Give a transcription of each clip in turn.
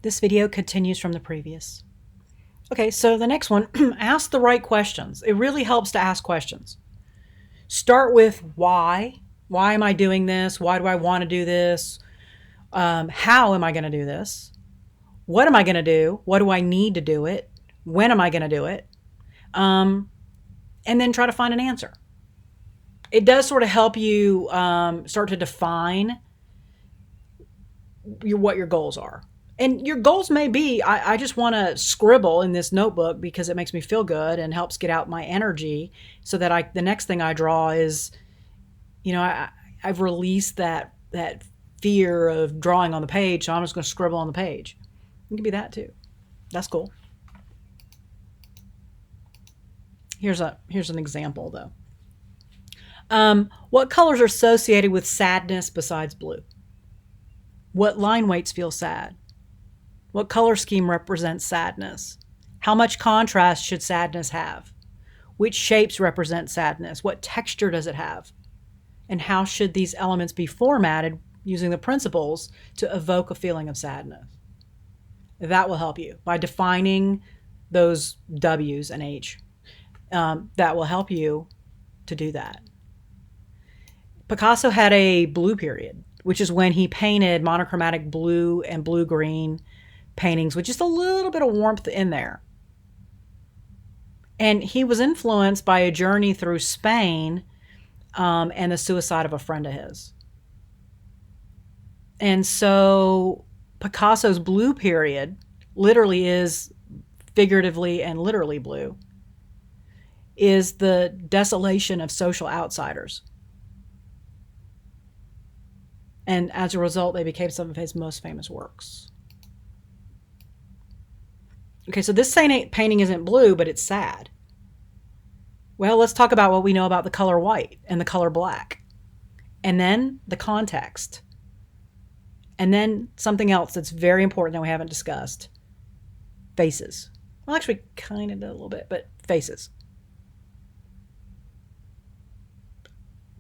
This video continues from the previous. Okay, so the next one, ask the right questions. It really helps to ask questions. Start with why. Why am I doing this? Why do I want to do this? How am I going to do this? What am I going to do? What do I need to do it? When am I going to do it? And then try to find an answer. It does sort of help you start to define what your goals are. And your goals may be, I just want to scribble in this notebook because it makes me feel good and helps get out my energy so that the next thing I draw is, I've released that fear of drawing on the page. So I'm just going to scribble on the page. It can be that too. That's cool. Here's an example though. What colors are associated with sadness besides blue? What line weights feel sad? What color scheme represents sadness? How much contrast should sadness have? Which shapes represent sadness? What texture does it have? And how should these elements be formatted using the principles to evoke a feeling of sadness? That will help you by defining those W's and H. That will help you to do that. Picasso had a blue period, which is when he painted monochromatic blue and blue-green paintings with just a little bit of warmth in there. And he was influenced by a journey through Spain and the suicide of a friend of his. And so Picasso's blue period literally is figuratively and literally blue, is the desolation of social outsiders. And as a result, they became some of his most famous works. Okay, so this painting isn't blue, but it's sad. Well, let's talk about what we know about the color white and the color black. And then the context. And then something else that's very important that we haven't discussed. Faces. Well, actually, kind of did a little bit, but faces.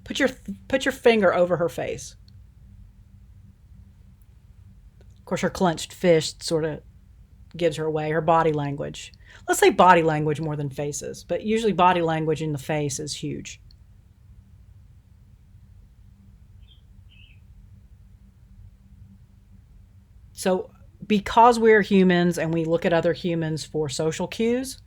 Put your finger over her face. Of course, her clenched fist sort of gives her away, her body language. Let's say body language more than faces, but usually body language in the face is huge. So because we're humans and we look at other humans for social cues,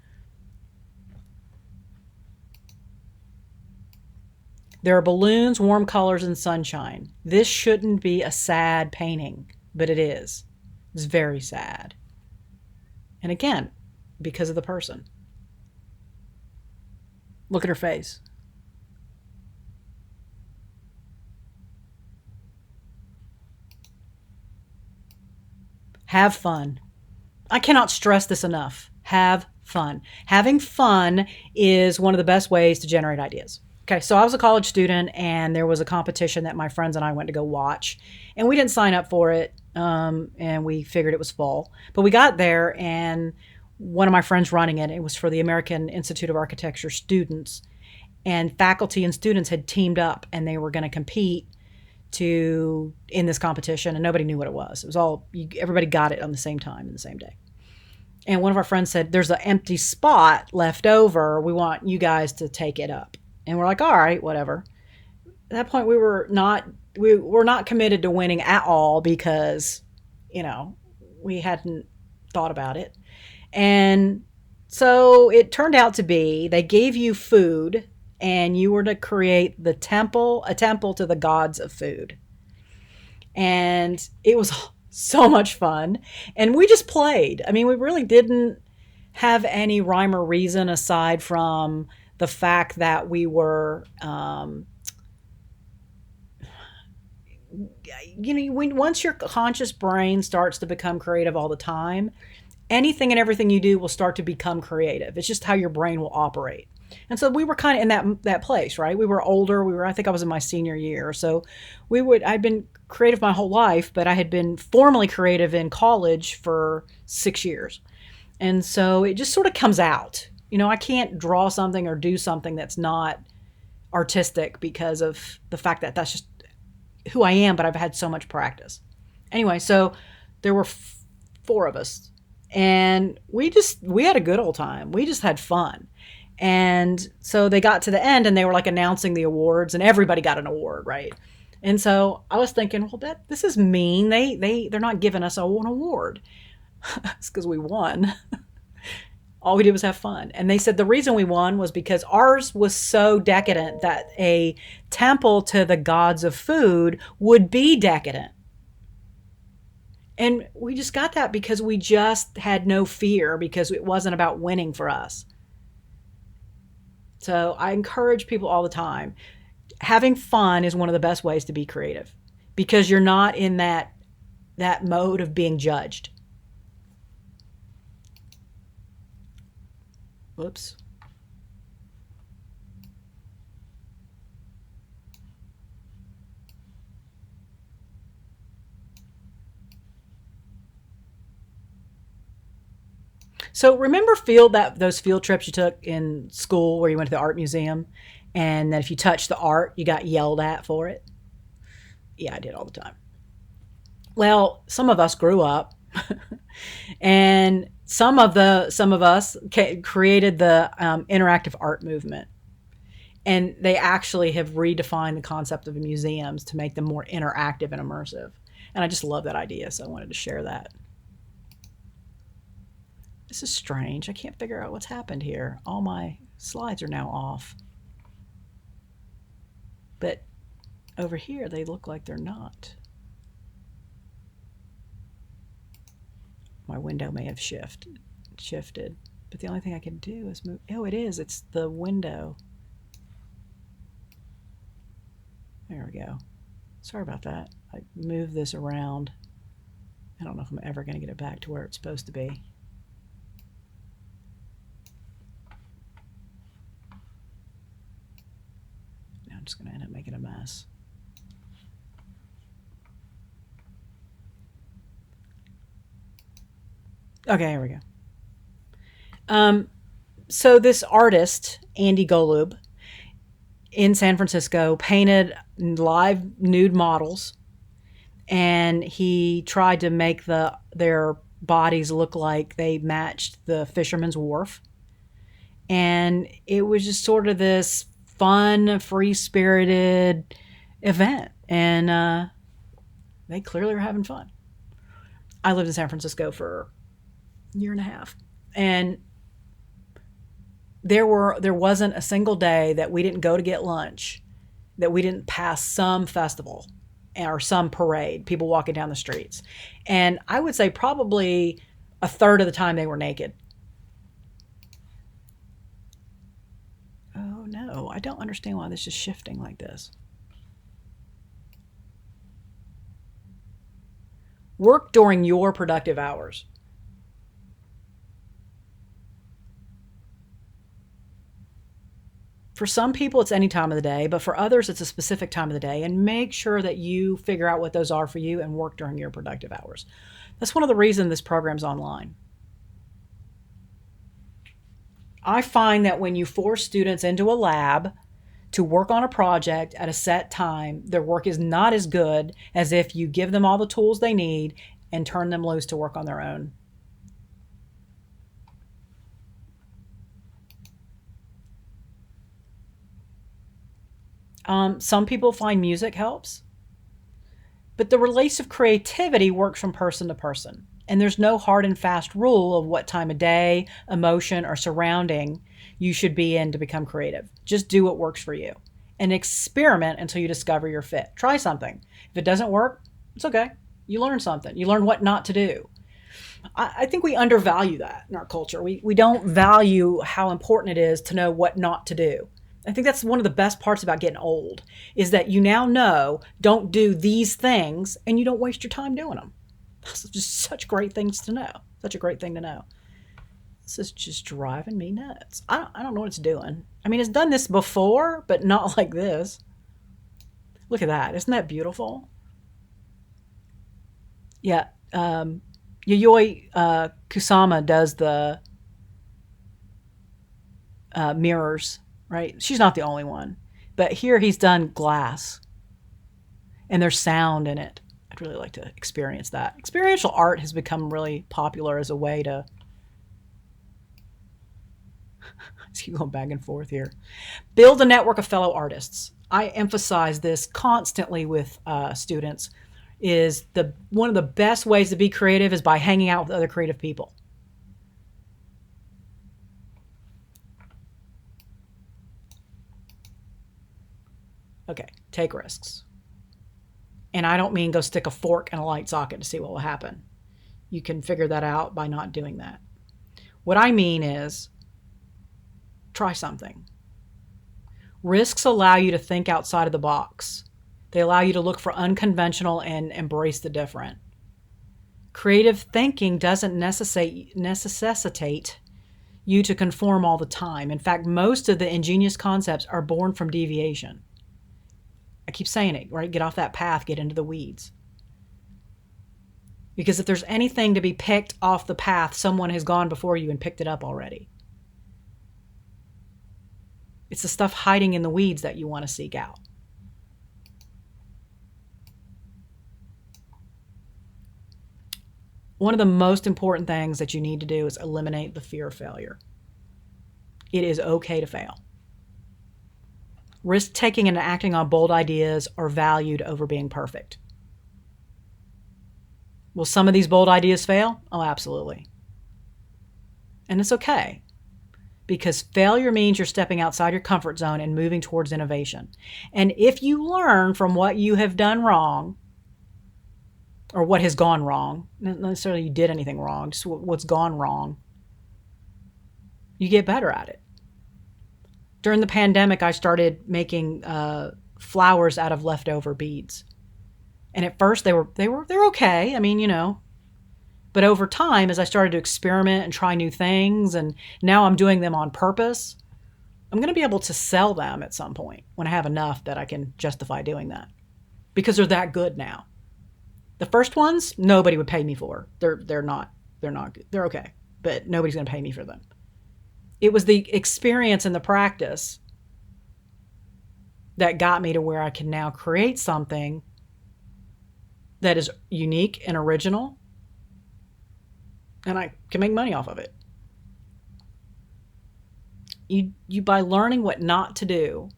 there are balloons, warm colors, and sunshine. This shouldn't be a sad painting, but it is. It's very sad. And again, because of the person. Look at her face. Have fun. I cannot stress this enough. Have fun. Having fun is one of the best ways to generate ideas. Okay, so I was a college student and there was a competition that my friends and I went to go watch. And we didn't sign up for it, and we figured it was full. But we got there and one of my friends running it, it was for the American Institute of Architecture students. And faculty and students had teamed up and they were going to compete in this competition, and nobody knew what it was. It was all, everybody got it on the same time in the same day. And one of our friends said, there's an empty spot left over. We want you guys to take it up. And we're like, all right, whatever. At that point, we were not committed to winning at all because, we hadn't thought about it. And so it turned out to be, they gave you food and you were to create a temple to the gods of food. And it was so much fun. And we just played. I mean, we really didn't have any rhyme or reason aside from the fact that we were, once your conscious brain starts to become creative all the time, anything and everything you do will start to become creative. It's just how your brain will operate. And so we were kind of in that place, right? We were older. I think I was in my senior year. So I'd been creative my whole life, but I had been formally creative in college for 6 years. And so it just sort of comes out. I can't draw something or do something that's not artistic because of the fact that that's just who I am, but I've had so much practice. Anyway, so there were 4 of us. And we had a good old time. We just had fun. And so they got to the end and they were like announcing the awards and everybody got an award, right? And so I was thinking, well, this is mean. They're not giving us an award. It's because we won. All we did was have fun. And they said the reason we won was because ours was so decadent that a temple to the gods of food would be decadent. And we just got that because we just had no fear, because it wasn't about winning for us. So I encourage people all the time. Having fun is one of the best ways to be creative, because you're not in that mode of being judged. Whoops. So remember those field trips you took in school where you went to the art museum, and that if you touched the art, you got yelled at for it? Yeah, I did all the time. Well, some of us grew up, and some of us created the interactive art movement, and they actually have redefined the concept of museums to make them more interactive and immersive. And I just love that idea, so I wanted to share that. This is strange. I can't figure out what's happened here. All my slides are now off. But over here, they look like they're not. My window may have shifted. But the only thing I can do is move. Oh, it is. It's the window. There we go. Sorry about that. I moved this around. I don't know if I'm ever going to get it back to where it's supposed to be. Now I'm just going to end up making a mess. Okay, here we go. So this artist, Andy Golub, in San Francisco, painted live nude models, and he tried to make their bodies look like they matched the Fisherman's Wharf. And it was just sort of this fun, free-spirited event. And they clearly were having fun. I lived in San Francisco for a year and a half. And there wasn't a single day that we didn't go to get lunch that we didn't pass some festival or some parade, people walking down the streets. And I would say probably a third of the time they were naked. Oh no, I don't understand why this is shifting like this. Work during your productive hours. For some people, it's any time of the day, but for others, it's a specific time of the day. And make sure that you figure out what those are for you and work during your productive hours. That's one of the reasons this program's online. I find that when you force students into a lab to work on a project at a set time, their work is not as good as if you give them all the tools they need and turn them loose to work on their own. Some people find music helps, but the release of creativity works from person to person. And there's no hard and fast rule of what time of day, emotion, or surrounding you should be in to become creative. Just do what works for you and experiment until you discover your fit. Try something. If it doesn't work, it's okay. You learn something. You learn what not to do. I think we undervalue that in our culture. We don't value how important it is to know what not to do. I think that's one of the best parts about getting old, is that you now know, don't do these things, and you don't waste your time doing them. That's just such great things to know. Such a great thing to know. This is just driving me nuts. I don't know what it's doing. I mean, it's done this before, but not like this. Look at that. Isn't that beautiful? Yeah. Yayoi Kusama does the mirrors, right? She's not the only one. But here he's done glass. And there's sound in it. I'd really like to experience that. Experiential art has become really popular as a way to... Let's keep going back and forth here. Build a network of fellow artists. I emphasize this constantly with students. One of the best ways to be creative is by hanging out with other creative people. Okay, take risks. And I don't mean go stick a fork in a light socket to see what will happen. You can figure that out by not doing that. What I mean is try something. Risks allow you to think outside of the box. They allow you to look for unconventional and embrace the different. Creative thinking doesn't necessitate you to conform all the time. In fact, most of the ingenious concepts are born from deviation. I keep saying it, right? Get off that path, get into the weeds. Because if there's anything to be picked off the path, someone has gone before you and picked it up already. It's the stuff hiding in the weeds that you want to seek out. One of the most important things that you need to do is eliminate the fear of failure. It is okay to fail. Risk-taking and acting on bold ideas are valued over being perfect. Will some of these bold ideas fail? Oh, absolutely. And it's okay, because failure means you're stepping outside your comfort zone and moving towards innovation. And if you learn from what you have done wrong, or what has gone wrong, not necessarily you did anything wrong, just what's gone wrong, you get better at it. During the pandemic, I started making flowers out of leftover beads. And at first they're okay. I mean, you know, but over time, as I started to experiment and try new things, and now I'm doing them on purpose, I'm going to be able to sell them at some point when I have enough that I can justify doing that, because they're that good now. The first ones, nobody would pay me for. They're not good. They're okay, but nobody's going to pay me for them. It was the experience and the practice that got me to where I can now create something that is unique and original, and I can make money off of it. You by learning what not to do,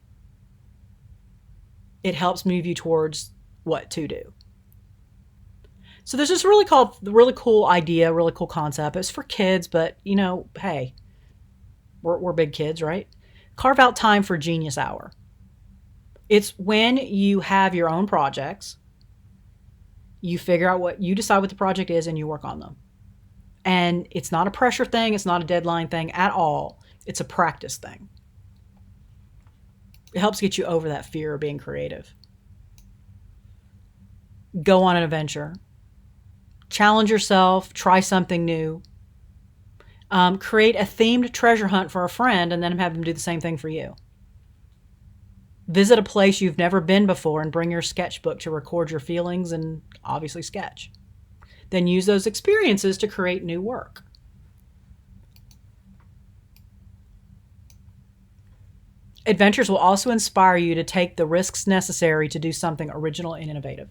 it helps move you towards what to do. So there's this really cool idea, really cool concept. It's for kids, but you know, hey, we're big kids, right? Carve out time for Genius Hour. It's when you have your own projects, you figure out you decide what the project is, and you work on them. And it's not a pressure thing. It's not a deadline thing at all. It's a practice thing. It helps get you over that fear of being creative. Go on an adventure. Challenge yourself. Try something new. Create a themed treasure hunt for a friend and then have them do the same thing for you. Visit a place you've never been before and bring your sketchbook to record your feelings and obviously sketch. Then use those experiences to create new work. Adventures will also inspire you to take the risks necessary to do something original and innovative.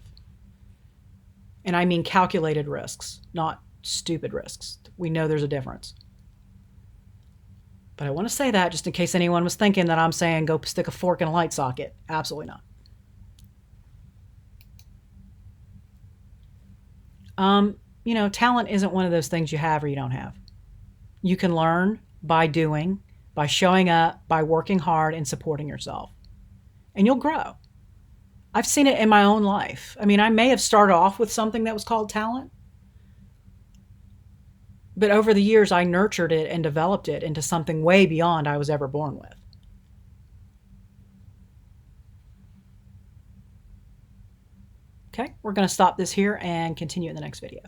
And I mean calculated risks, not stupid risks. We know there's a difference. But I want to say that just in case anyone was thinking that I'm saying go stick a fork in a light socket. Absolutely not. You know, talent isn't one of those things you have or you don't have. You can learn by doing, by showing up, by working hard and supporting yourself. And you'll grow. I've seen it in my own life. I mean, I may have started off with something that was called talent, but over the years, I nurtured it and developed it into something way beyond I was ever born with. Okay, we're going to stop this here and continue in the next video.